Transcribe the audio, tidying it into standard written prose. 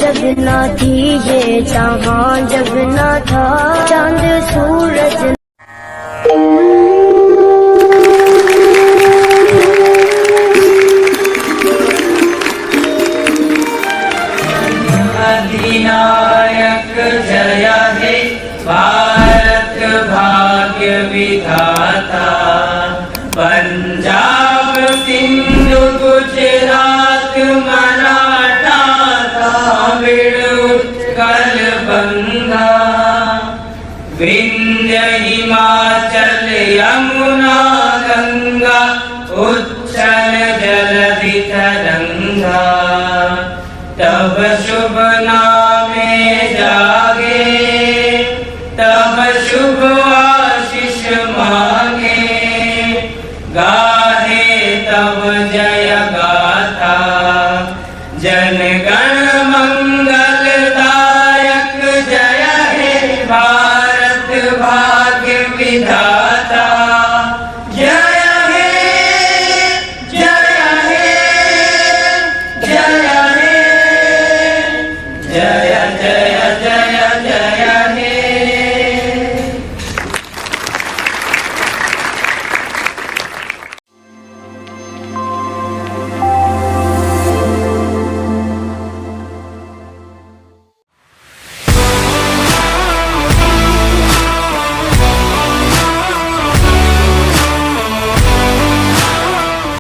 जब ना थी ये जहां, जब ना था चांद सूरज। अधिनायक जय हे भारत भाग्य विधाता, पंजाब सिंधु गुजरात मराठा तमिल उत्कल बंगा, विंध्य हिमाचल यमुना गंगा उच्चल जलधि तरंगा। तब शुभ नामे जागे, तब शुभ आशीष मांगे, गाहे तब जय गाथा, जन गण मंगल